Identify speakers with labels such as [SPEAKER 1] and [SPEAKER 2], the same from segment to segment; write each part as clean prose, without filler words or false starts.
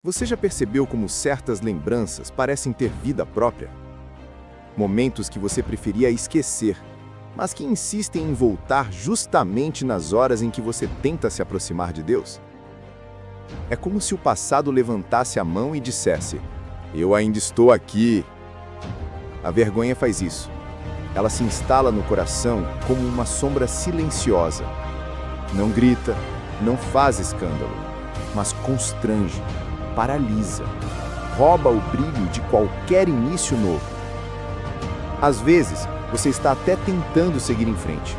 [SPEAKER 1] Você já percebeu como certas lembranças parecem ter vida própria? Momentos que você preferia esquecer, mas que insistem em voltar justamente nas horas em que você tenta se aproximar de Deus? É como se o passado levantasse a mão e dissesse: "Eu ainda estou aqui." A vergonha faz isso. Ela se instala no coração como uma sombra silenciosa. Não grita, não faz escândalo, mas constrange, paralisa, rouba o brilho de qualquer início novo. Às vezes, você está até tentando seguir em frente.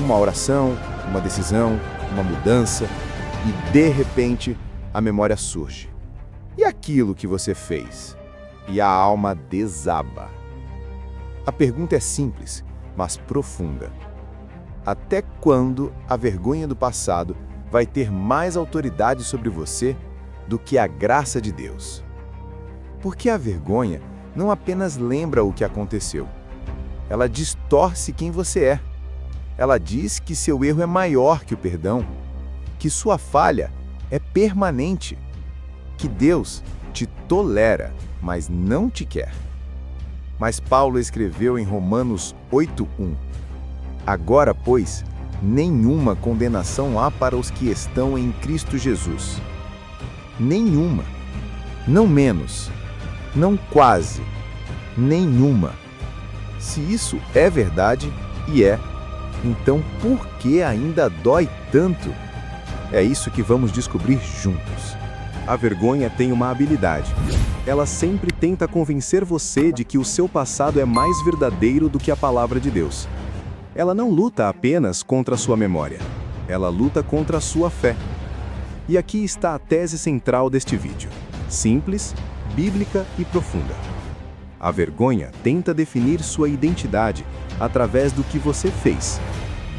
[SPEAKER 1] Uma oração, uma decisão, uma mudança, e de repente, a memória surge. E aquilo que você fez? E a alma desaba. A pergunta é simples, mas profunda. Até quando a vergonha do passado vai ter mais autoridade sobre você do que a graça de Deus? Porque a vergonha não apenas lembra o que aconteceu. Ela distorce quem você é. Ela diz que seu erro é maior que o perdão, que sua falha é permanente, que Deus te tolera, mas não te quer. Mas Paulo escreveu em Romanos 8:1: "Agora, pois, nenhuma condenação há para os que estão em Cristo Jesus." Nenhuma. Não menos. Não quase. Nenhuma. Se isso é verdade, e é, então por que ainda dói tanto? É isso que vamos descobrir juntos.
[SPEAKER 2] A vergonha tem uma habilidade. Ela sempre tenta convencer você de que o seu passado é mais verdadeiro do que a palavra de Deus. Ela não luta apenas contra a sua memória. Ela luta contra a sua fé. E aqui está a tese central deste vídeo. Simples, bíblica e profunda. A vergonha tenta definir sua identidade através do que você fez.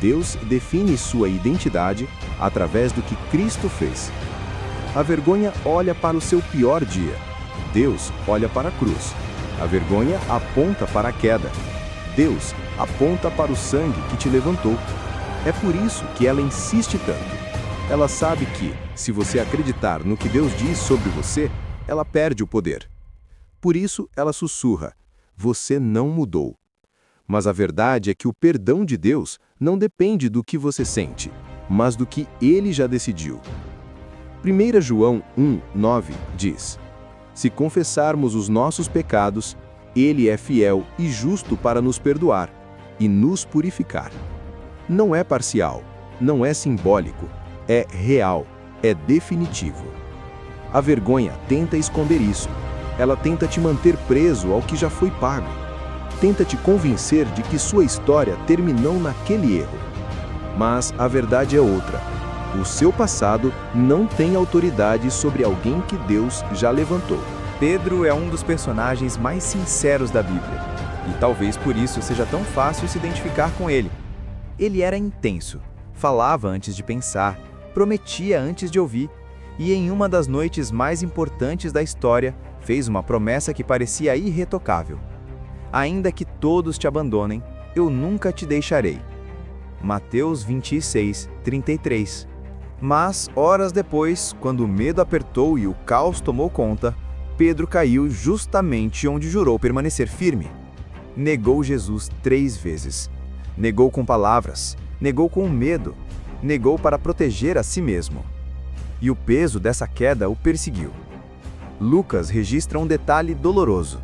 [SPEAKER 2] Deus define sua identidade através do que Cristo fez. A vergonha olha para o seu pior dia. Deus olha para a cruz. A vergonha aponta para a queda. Deus aponta para o sangue que te levantou. É por isso que ela insiste tanto. Ela sabe que, se você acreditar no que Deus diz sobre você, ela perde o poder. Por isso, ela sussurra: "Você não mudou." Mas a verdade é que o perdão de Deus não depende do que você sente, mas do que Ele já decidiu. 1 João 1:9 diz: "Se confessarmos os nossos pecados, Ele é fiel e justo para nos perdoar e nos purificar." Não é parcial, não é simbólico, é real, é definitivo. A vergonha tenta esconder isso. Ela tenta te manter preso ao que já foi pago. Tenta te convencer de que sua história terminou naquele erro. Mas a verdade é outra. O seu passado não tem autoridade sobre alguém que Deus já levantou.
[SPEAKER 3] Pedro é um dos personagens mais sinceros da Bíblia, e talvez por isso seja tão fácil se identificar com ele. Ele era intenso, falava antes de pensar, prometia antes de ouvir, e em uma das noites mais importantes da história, fez uma promessa que parecia irretocável: "Ainda que todos te abandonem, eu nunca te deixarei." Mateus 26:33. Mas, horas depois, quando o medo apertou e o caos tomou conta, Pedro caiu justamente onde jurou permanecer firme. Negou Jesus 3 vezes. Negou com palavras, negou com medo, negou para proteger a si mesmo. E o peso dessa queda o perseguiu. Lucas registra um detalhe doloroso.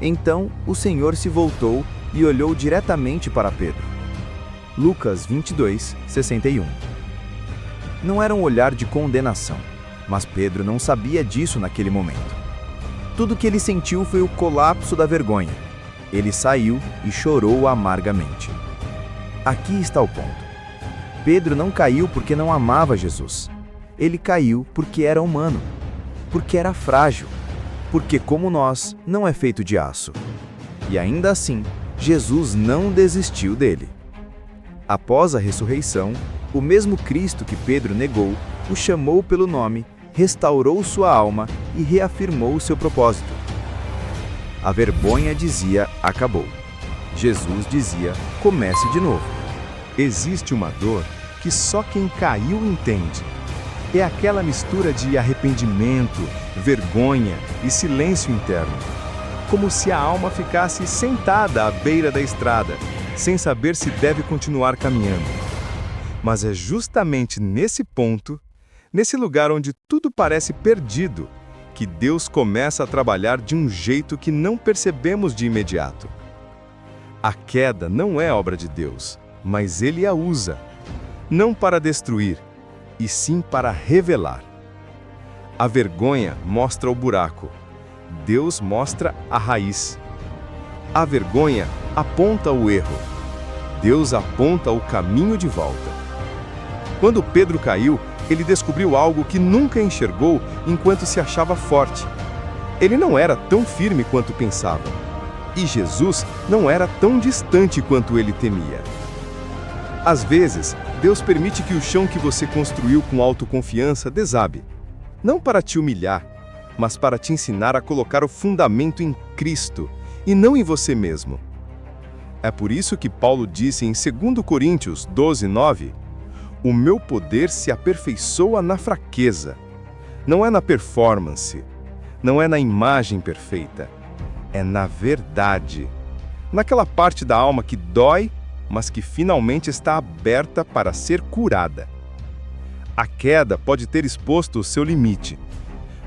[SPEAKER 3] Então, o Senhor se voltou e olhou diretamente para Pedro. Lucas 22:61. Não era um olhar de condenação, mas Pedro não sabia disso naquele momento. Tudo que ele sentiu foi o colapso da vergonha. Ele saiu e chorou amargamente. Aqui está o ponto. Pedro não caiu porque não amava Jesus. Ele caiu porque era humano, porque era frágil, porque, como nós, não é feito de aço. E ainda assim, Jesus não desistiu dele. Após a ressurreição, o mesmo Cristo que Pedro negou o chamou pelo nome, restaurou sua alma e reafirmou seu propósito. A vergonha dizia: "Acabou." Jesus dizia: "Comece de novo."
[SPEAKER 2] Existe uma dor que só quem caiu entende. É aquela mistura de arrependimento, vergonha e silêncio interno. Como se a alma ficasse sentada à beira da estrada, sem saber se deve continuar caminhando. Mas é justamente nesse ponto, nesse lugar onde tudo parece perdido, que Deus começa a trabalhar de um jeito que não percebemos de imediato. A queda não é obra de Deus, mas Ele a usa, não para destruir, e sim para revelar. A vergonha mostra o buraco, Deus mostra a raiz. A vergonha aponta o erro, Deus aponta o caminho de volta. Quando Pedro caiu, ele descobriu algo que nunca enxergou enquanto se achava forte. Ele não era tão firme quanto pensava. E Jesus não era tão distante quanto ele temia. Às vezes, Deus permite que o chão que você construiu com autoconfiança desabe. Não para te humilhar, mas para te ensinar a colocar o fundamento em Cristo e não em você mesmo. É por isso que Paulo disse em 2 Coríntios 12:9, "O meu poder se aperfeiçoa na fraqueza." Não é na performance, não é na imagem perfeita, é na verdade. Naquela parte da alma que dói, mas que finalmente está aberta para ser curada. A queda pode ter exposto o seu limite,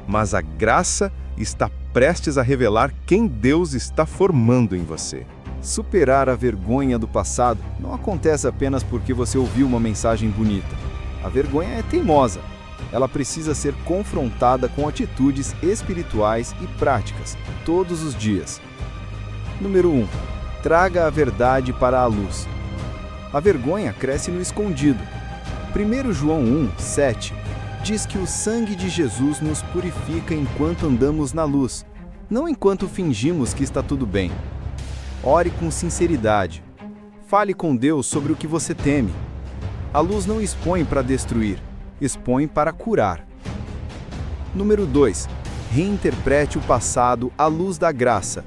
[SPEAKER 2] mas a graça está prestes a revelar quem Deus está formando em você.
[SPEAKER 4] Superar a vergonha do passado não acontece apenas porque você ouviu uma mensagem bonita. A vergonha é teimosa. Ela precisa ser confrontada com atitudes espirituais e práticas, todos os dias. Número 1. Traga a verdade para a luz. A vergonha cresce no escondido. 1 João 1:7 diz que o sangue de Jesus nos purifica enquanto andamos na luz, não enquanto fingimos que está tudo bem. Ore com sinceridade. Fale com Deus sobre o que você teme. A luz não expõe para destruir, expõe para curar. Número 2. Reinterprete o passado à luz da graça.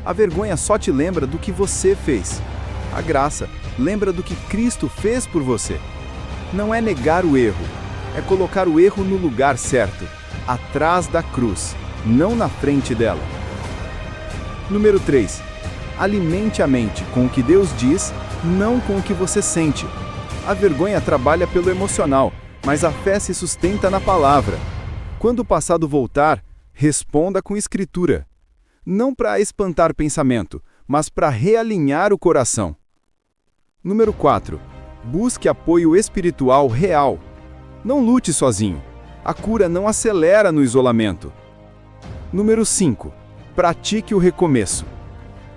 [SPEAKER 4] A vergonha só te lembra do que você fez. A graça lembra do que Cristo fez por você. Não é negar o erro, é colocar o erro no lugar certo, atrás da cruz, não na frente dela. Número 3. Alimente a mente com o que Deus diz, não com o que você sente. A vergonha trabalha pelo emocional, mas a fé se sustenta na palavra. Quando o passado voltar, responda com escritura. Não para espantar pensamento, mas para realinhar o coração. Número 4. Busque apoio espiritual real. Não lute sozinho. A cura não acelera no isolamento. Número 5. Pratique o recomeço.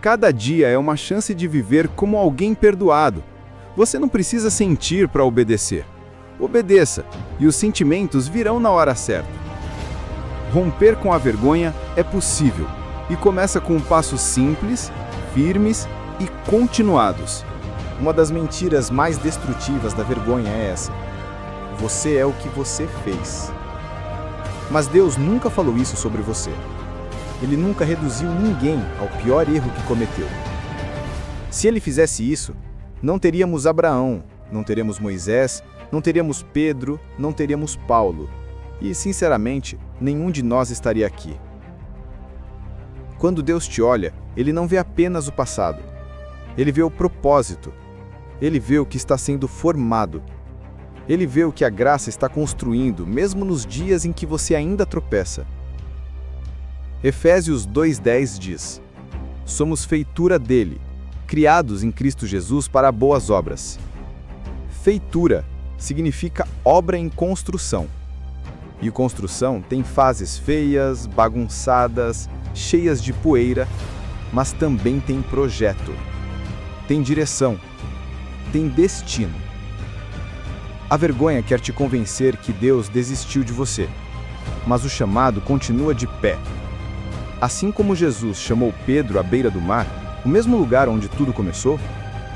[SPEAKER 4] Cada dia é uma chance de viver como alguém perdoado. Você não precisa sentir para obedecer. Obedeça, e os sentimentos virão na hora certa. Romper com a vergonha é possível, e começa com passos simples, firmes e continuados.
[SPEAKER 1] Uma das mentiras mais destrutivas da vergonha é essa: você é o que você fez. Mas Deus nunca falou isso sobre você. Ele nunca reduziu ninguém ao pior erro que cometeu. Se ele fizesse isso, não teríamos Abraão, não teríamos Moisés, não teríamos Pedro, não teríamos Paulo. E, sinceramente, nenhum de nós estaria aqui. Quando Deus te olha, Ele não vê apenas o passado. Ele vê o propósito. Ele vê o que está sendo formado. Ele vê o que a graça está construindo, mesmo nos dias em que você ainda tropeça. Efésios 2:10 diz: "Somos feitura dele, criados em Cristo Jesus para boas obras." Feitura significa obra em construção. E construção tem fases feias, bagunçadas, cheias de poeira, mas também tem projeto, tem direção, tem destino. A vergonha quer te convencer que Deus desistiu de você, mas o chamado continua de pé. Assim como Jesus chamou Pedro à beira do mar, o mesmo lugar onde tudo começou,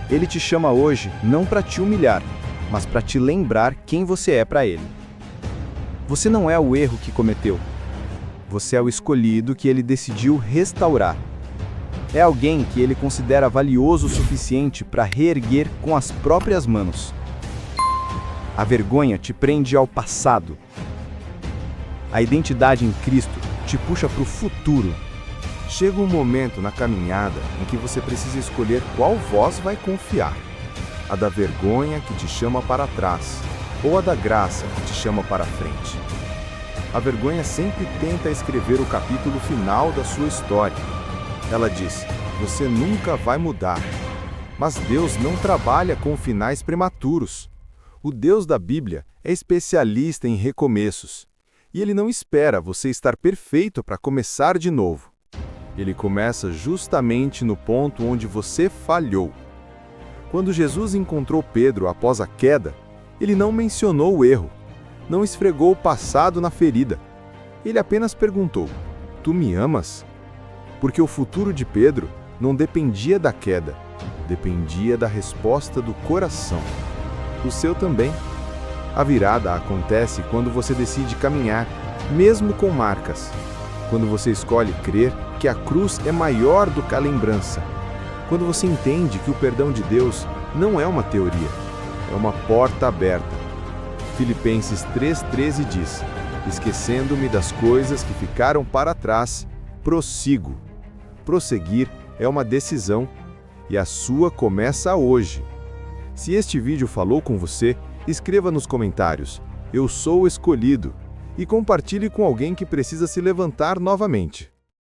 [SPEAKER 1] Ele te chama hoje não para te humilhar, mas para te lembrar quem você é para Ele. Você não é o erro que cometeu. Você é o escolhido que Ele decidiu restaurar. É alguém que Ele considera valioso o suficiente para reerguer com as próprias mãos. A vergonha te prende ao passado. A
[SPEAKER 2] A identidade em Cristo te puxa para o futuro.
[SPEAKER 1] Chega um momento na caminhada em que você precisa escolher qual voz vai confiar. A da vergonha que te chama para trás, ou a da graça que te chama para frente. A vergonha sempre tenta escrever o capítulo final da sua história. Ela diz: você nunca vai mudar. Mas Deus não trabalha com finais prematuros. O Deus da Bíblia é especialista em recomeços. E Ele não espera você estar perfeito para começar de novo. Ele começa justamente no ponto onde você falhou. Quando Jesus encontrou Pedro após a queda, Ele não mencionou o erro, não esfregou o passado na ferida. Ele apenas perguntou: tu me amas? Porque o futuro de Pedro não dependia da queda, dependia da resposta do coração. O seu também. A virada acontece quando você decide caminhar, mesmo com marcas. Quando você escolhe crer que a cruz é maior do que a lembrança. Quando você entende que o perdão de Deus não é uma teoria, é uma porta aberta. Filipenses 3,13 diz: esquecendo-me das coisas que ficaram para trás, prossigo. Prosseguir é uma decisão, e a sua começa hoje. Se este vídeo falou com você, escreva nos comentários: eu sou o escolhido, e compartilhe com alguém que precisa se levantar novamente.